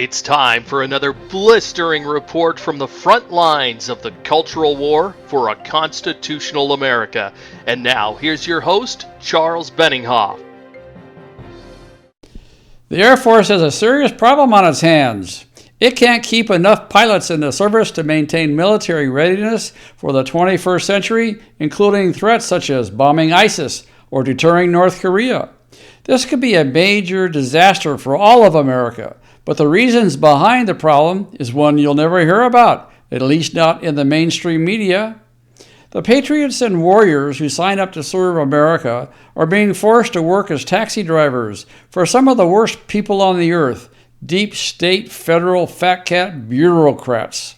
It's time for another blistering report from the front lines of the cultural war for a constitutional America. And now, here's your host, Charles Benninghoff. The Air Force has a serious problem on its hands. It can't keep enough pilots in the service to maintain military readiness for the 21st century, including threats such as bombing ISIS or deterring North Korea. This could be a major disaster for all of America. But the reasons behind the problem is one you'll never hear about, at least not in the mainstream media. The patriots and warriors who sign up to serve America are being forced to work as taxi drivers for some of the worst people on the earth, deep state federal Fatcat bureaucrats.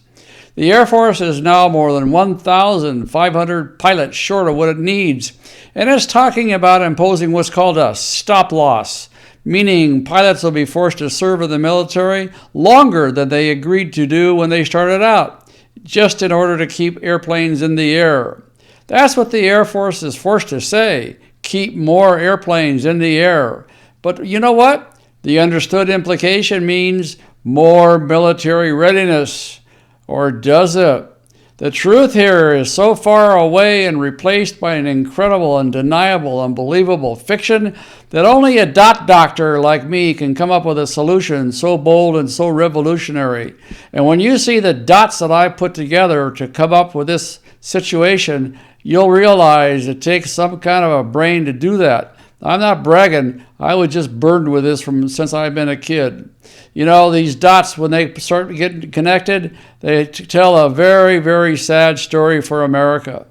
The Air Force is now more than 1,500 pilots short of what it needs, and is talking about imposing what's called a stop loss, meaning pilots will be forced to serve in the military longer than they agreed to do when they started out, just in order to keep airplanes in the air. That's what the Air Force is forced to say, keep more airplanes in the air. But you know what? The understood implication means more military readiness. Or does it? The truth here is so far away and replaced by an incredible, undeniable, unbelievable fiction that only a dot doctor like me can come up with a solution so bold and so revolutionary. And when you see the dots that I put together to come up with this situation, you'll realize it takes some kind of a brain to do that. I'm not bragging. I was just burdened with this since I've been a kid. You know, these dots, when they start getting connected, they tell a very, very sad story for America.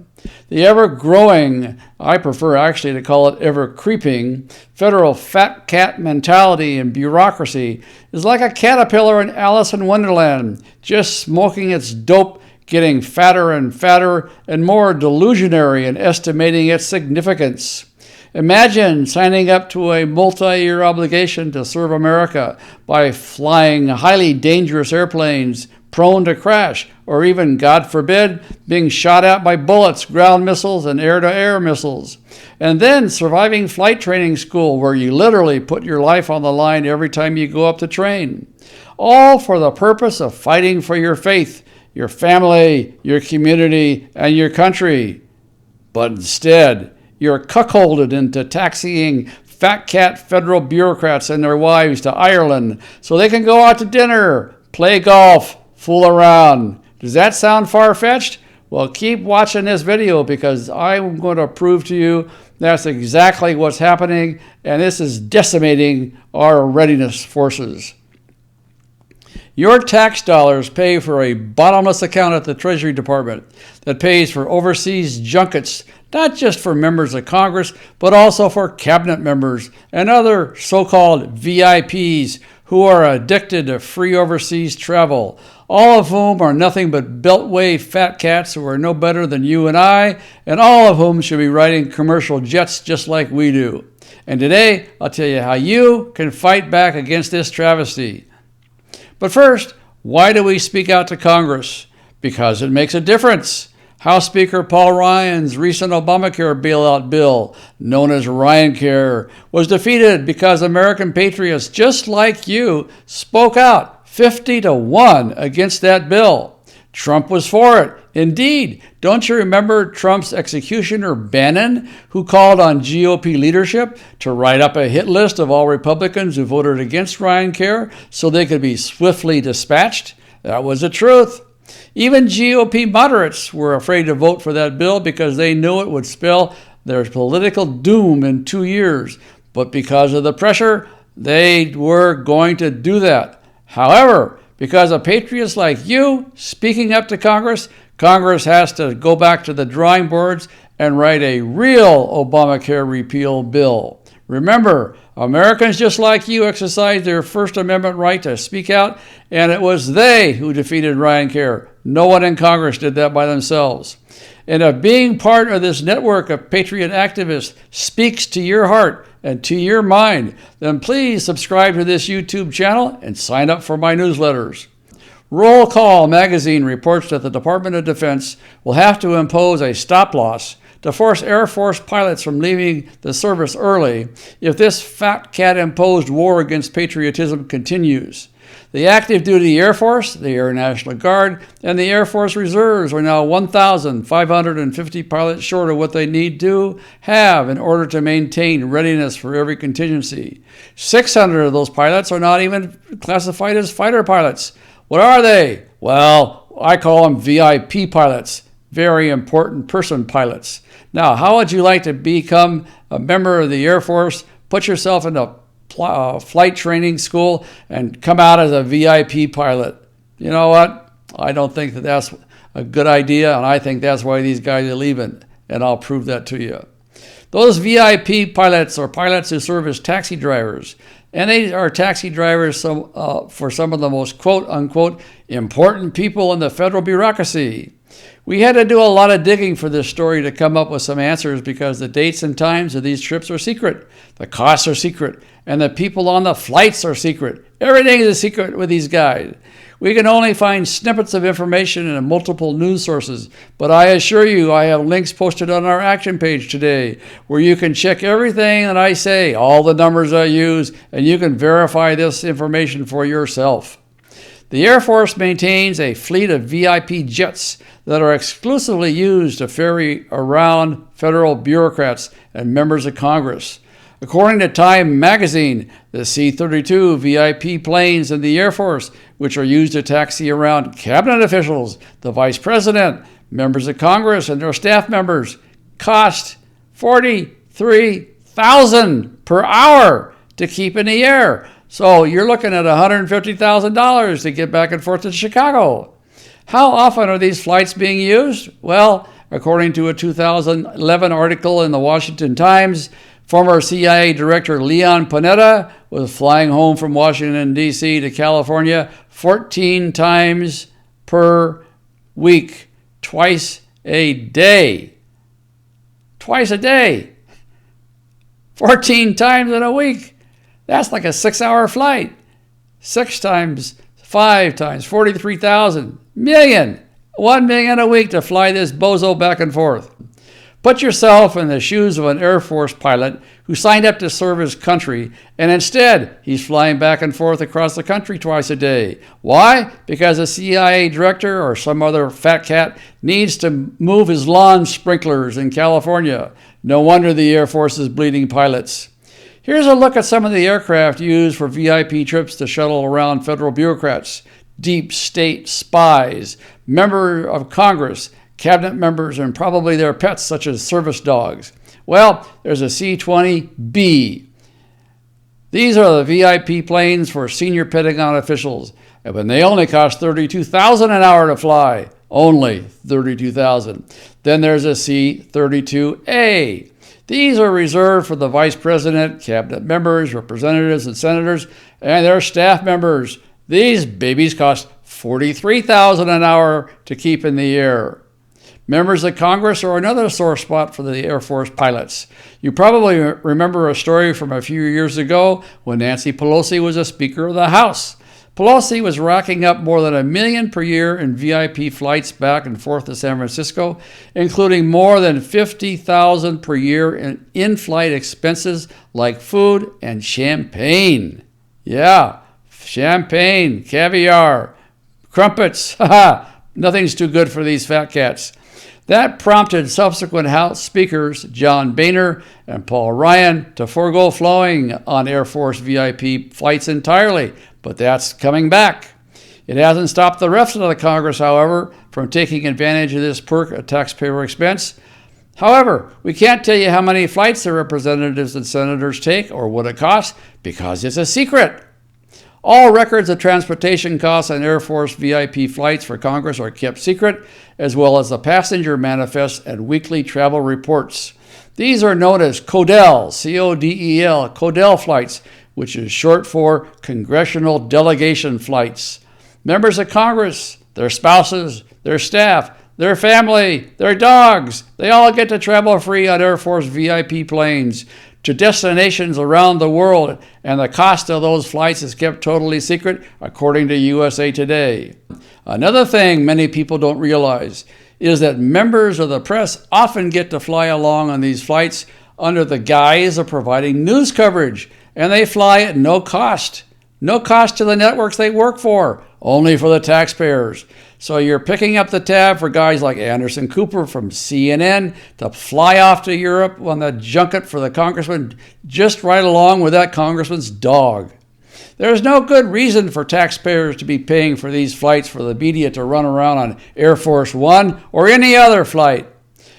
The ever-growing, I prefer actually to call it ever-creeping, federal fat cat mentality and bureaucracy is like a caterpillar in Alice in Wonderland, just smoking its dope, getting fatter and more delusionary in estimating its significance. Imagine signing up to a multi-year obligation to serve America by flying highly dangerous airplanes prone to crash, or even, God forbid, being shot at by bullets, ground missiles, and air-to-air missiles. And then surviving flight training school, where you literally put your life on the line every time you go up to train. All for the purpose of fighting for your faith, your family, your community, and your country. But instead, you're cuckolded into taxiing Fatcat federal bureaucrats and their wives to Ireland so they can go out to dinner, play golf, fool around. Does that sound far-fetched? Well, keep watching this video because I'm going to prove to you that's exactly what's happening, and this is decimating our readiness forces. Your tax dollars pay for a bottomless account at the Treasury Department that pays for overseas junkets, not just for members of Congress, but also for cabinet members and other so-called VIPs who are addicted to free overseas travel, all of whom are nothing but beltway fat cats who are no better than you and I, and all of whom should be riding commercial jets just like we do. And today, I'll tell you how you can fight back against this travesty. But first, why do we speak out to Congress? Because it makes a difference. House Speaker Paul Ryan's recent Obamacare bailout bill, known as RyanCare, was defeated because American patriots just like you spoke out 50-1 against that bill. Trump was for it. Indeed, don't you remember Trump's executioner Bannon, who called on GOP leadership to write up a hit list of all Republicans who voted against RyanCare so they could be swiftly dispatched? That was the truth. Even GOP moderates were afraid to vote for that bill because they knew it would spell their political doom in 2 years. But because of the pressure, they were going to do that. However, because of patriots like you speaking up to Congress, Congress has to go back to the drawing boards and write a real Obamacare repeal bill. Remember, Americans just like you exercised their First Amendment right to speak out, and it was they who defeated RyanCare. No one in Congress did that by themselves. And if being part of this network of patriot activists speaks to your heart and to your mind, then please subscribe to this YouTube channel and sign up for my newsletters. Roll Call magazine reports that the Department of Defense will have to impose a stop loss to force Air Force pilots from leaving the service early if this fat cat imposed war against patriotism continues. The active duty Air Force, the Air National Guard, and the Air Force Reserves are now 1,550 pilots short of what they need to have in order to maintain readiness for every contingency. 600 of those pilots are not even classified as fighter pilots. What are they? Well, I call them VIP pilots, very important person pilots. Now, how would you like to become a member of the Air Force, put yourself in a flight training school, and come out as a VIP pilot? You know what? I don't think that that's a good idea, and I think that's why these guys are leaving, and I'll prove that to you. Those VIP pilots are pilots who serve as taxi drivers, and they are taxi drivers for some of the most quote-unquote important people in the federal bureaucracy. We had to do a lot of digging for this story to come up with some answers because the dates and times of these trips are secret, the costs are secret, and the people on the flights are secret. Everything is a secret with these guys. We can only find snippets of information in multiple news sources, but I assure you I have links posted on our action page today where you can check everything that I say, all the numbers I use, and you can verify this information for yourself. The Air Force maintains a fleet of VIP jets that are exclusively used to ferry around federal bureaucrats and members of Congress. According to Time magazine, the C-32 VIP planes in the Air Force, which are used to taxi around cabinet officials, the vice president, members of Congress, and their staff members, cost $43,000 per hour to keep in the air. So you're looking at $150,000 to get back and forth to Chicago. How often are these flights being used? Well, according to a 2011 article in the Washington Times, former CIA Director Leon Panetta was flying home from Washington, D.C. to California 14 times per week, twice a day. Twice a day. 14 times in a week. That's like a 6-hour flight. 6 times 5 times 43,000 million. 1 million a week to fly this bozo back and forth. Put yourself in the shoes of an Air Force pilot who signed up to serve his country, and instead he's flying back and forth across the country twice a day. Why? Because a CIA director or some other Fatcat needs to move his lawn sprinklers in California. No wonder the Air Force is bleeding pilots. Here's a look at some of the aircraft used for VIP trips to shuttle around federal bureaucrats, deep state spies, members of Congress, cabinet members, and probably their pets such as service dogs. Well, there's a C-20B. These are the VIP planes for senior Pentagon officials, and they only cost $32,000 an hour to fly. Only $32,000. Then there's a C-32A. These are reserved for the vice president, cabinet members, representatives, and senators, and their staff members. These babies cost $43,000 an hour to keep in the air. Members of Congress are another sore spot for the Air Force pilots. You probably remember a story from a few years ago when Nancy Pelosi was a Speaker of the House. Pelosi was racking up more than $1 million per year in VIP flights back and forth to San Francisco, including more than $50,000 per year in in-flight expenses like food and champagne. Yeah, champagne, caviar, crumpets. Nothing's too good for these fat cats. That prompted subsequent House Speakers John Boehner and Paul Ryan to forego flying on Air Force VIP flights entirely, but that's coming back. It hasn't stopped the rest of the Congress, however, from taking advantage of this perk at taxpayer expense. However, we can't tell you how many flights the representatives and senators take or what it costs because it's a secret. All records of transportation costs on Air Force VIP flights for Congress are kept secret, as well as the passenger manifests and weekly travel reports. These are known as CODEL, C-O-D-E-L, CODEL flights, which is short for Congressional Delegation Flights. Members of Congress, their spouses, their staff, their family, their dogs, they all get to travel free on Air Force VIP planes to destinations around the world, and the cost of those flights is kept totally secret, according to USA Today. Another thing many people don't realize is that members of the press often get to fly along on these flights under the guise of providing news coverage, and they fly at no cost. No cost to the networks they work for, only for the taxpayers. So you're picking up the tab for guys like Anderson Cooper from CNN to fly off to Europe on the junket for the congressman, just right along with that congressman's dog. There's no good reason for taxpayers to be paying for these flights for the media to run around on Air Force One or any other flight.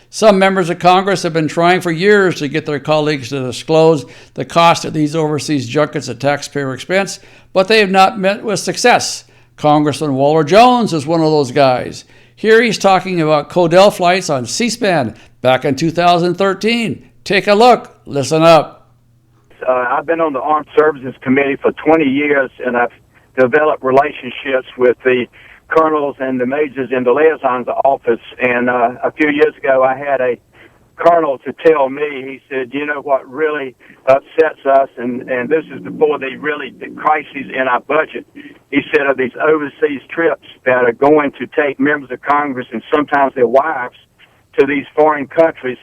Some members of Congress have been trying for years to get their colleagues to disclose the cost of these overseas junkets at taxpayer expense, but they have not met with success. Congressman Waller Jones is one of those guys. Here he's talking about Codell flights on C-SPAN back in 2013. Take a look. Listen up. I've been on the Armed Services Committee for 20 years, and I've developed relationships with the colonels and the majors in the liaison's office. And a few years ago, I had a colonel to tell me, he said, you know what really upsets us, and this is before the crises in our budget. He said of these overseas trips that are going to take members of Congress and sometimes their wives to these foreign countries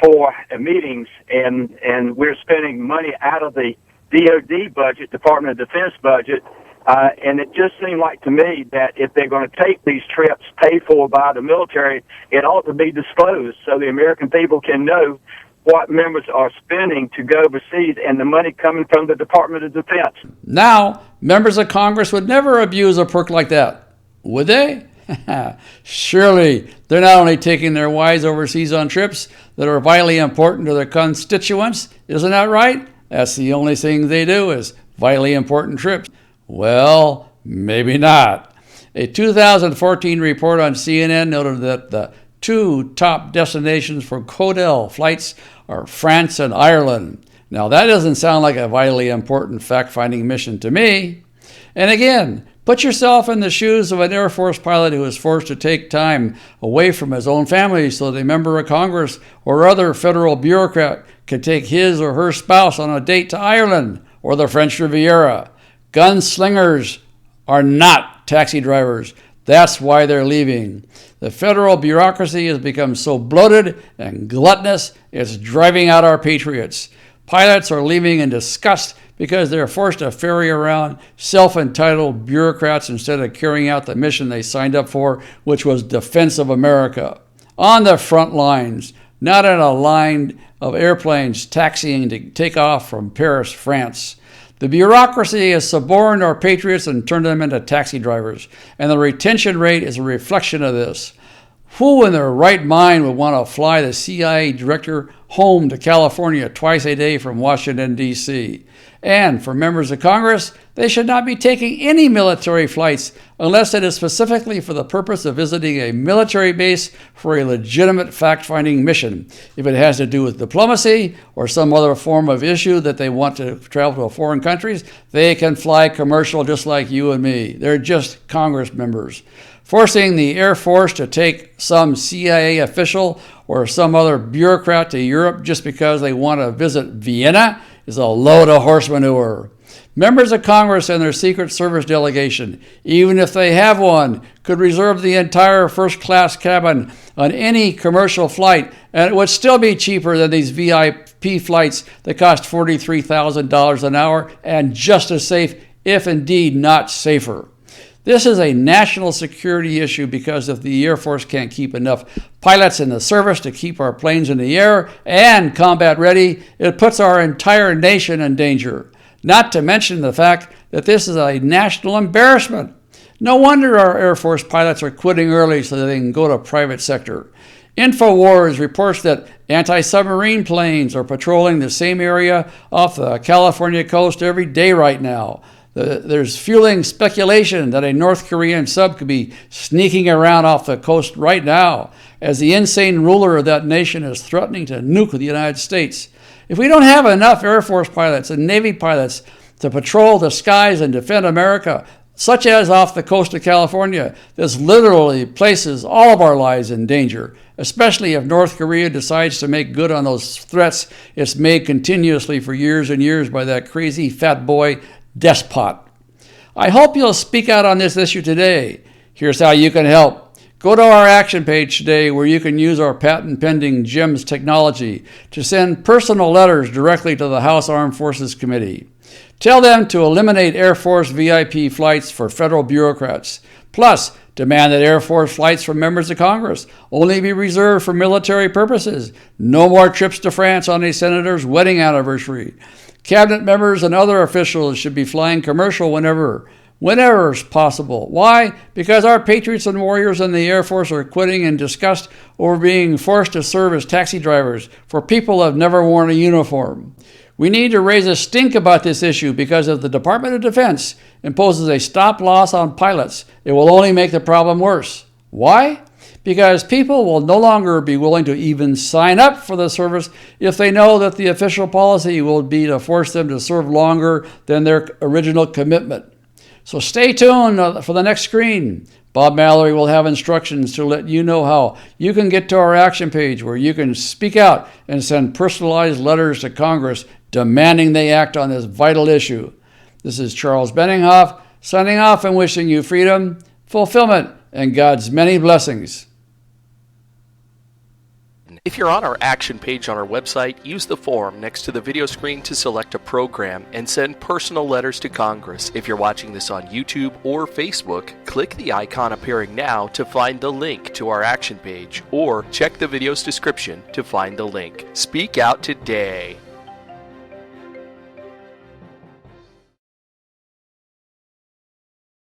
for meetings, and we're spending money out of the DOD budget, Department of Defense budget, and it just seemed like to me that if they're going to take these trips paid for by the military, it ought to be disclosed so the American people can know what members are spending to go overseas and the money coming from the Department of Defense. Now, members of Congress would never abuse a perk like that, would they? Surely, they're not only taking their wives overseas on trips that are vitally important to their constituents, isn't that right? That's the only thing they do is vitally important trips. Well, maybe not. A 2014 report on CNN noted that the two top destinations for Codell flights are France and Ireland. Now, that doesn't sound like a vitally important fact-finding mission to me. And again, put yourself in the shoes of an Air Force pilot who is forced to take time away from his own family so that a member of Congress or other federal bureaucrat can take his or her spouse on a date to Ireland or the French Riviera. Gunslingers are not taxi drivers. That's why they're leaving. The federal bureaucracy has become so bloated and gluttonous, it's driving out our patriots. Pilots are leaving in disgust because they're forced to ferry around self-entitled bureaucrats instead of carrying out the mission they signed up for, which was defense of America. On the front lines, not in a line of airplanes taxiing to take off from Paris, France. The bureaucracy has suborned our patriots and turned them into taxi drivers, and the retention rate is a reflection of this. Who in their right mind would want to fly the CIA director home to California twice a day from Washington, D.C.? And for members of Congress, they should not be taking any military flights unless it is specifically for the purpose of visiting a military base for a legitimate fact-finding mission. If it has to do with diplomacy or some other form of issue that they want to travel to foreign countries, they can fly commercial just like you and me. They're just Congress members. Forcing the Air Force to take some CIA official or some other bureaucrat to Europe just because they want to visit Vienna is a load of horse manure. Members of Congress and their Secret Service delegation, even if they have one, could reserve the entire first-class cabin on any commercial flight, and it would still be cheaper than these VIP flights that cost $43,000 an hour and just as safe, if indeed not safer. This is a national security issue because if the Air Force can't keep enough pilots in the service to keep our planes in the air and combat ready, it puts our entire nation in danger. Not to mention the fact that this is a national embarrassment. No wonder our Air Force pilots are quitting early so that they can go to private sector. InfoWars reports that anti-submarine planes are patrolling the same area off the California coast every day right now. There's fueling speculation that a North Korean sub could be sneaking around off the coast right now, as the insane ruler of that nation is threatening to nuke the United States. If we don't have enough Air Force pilots and Navy pilots to patrol the skies and defend America, such as off the coast of California, this literally places all of our lives in danger, especially if North Korea decides to make good on those threats it's made continuously for years and years by that crazy fat boy despot. I hope you'll speak out on this issue today. Here's how you can help. Go to our action page today where you can use our patent-pending GEMS technology to send personal letters directly to the House Armed Forces Committee. Tell them to eliminate Air Force VIP flights for federal bureaucrats. Plus, demand that Air Force flights from members of Congress only be reserved for military purposes. No more trips to France on a senator's wedding anniversary. Cabinet members and other officials should be flying commercial whenever is possible. Why? Because our patriots and warriors in the Air Force are quitting in disgust over being forced to serve as taxi drivers for people who have never worn a uniform. We need to raise a stink about this issue because if the Department of Defense imposes a stop loss on pilots, it will only make the problem worse. Why? Because people will no longer be willing to even sign up for the service if they know that the official policy will be to force them to serve longer than their original commitment. So stay tuned for the next screen. Bob Mallory will have instructions to let you know how you can get to our action page where you can speak out and send personalized letters to Congress demanding they act on this vital issue. This is Charles Benninghoff signing off and wishing you freedom, fulfillment, and God's many blessings. If you're on our action page on our website, use the form next to the video screen to select a program and send personal letters to Congress. If you're watching this on YouTube or Facebook, click the icon appearing now to find the link to our action page, or check the video's description to find the link. Speak out today.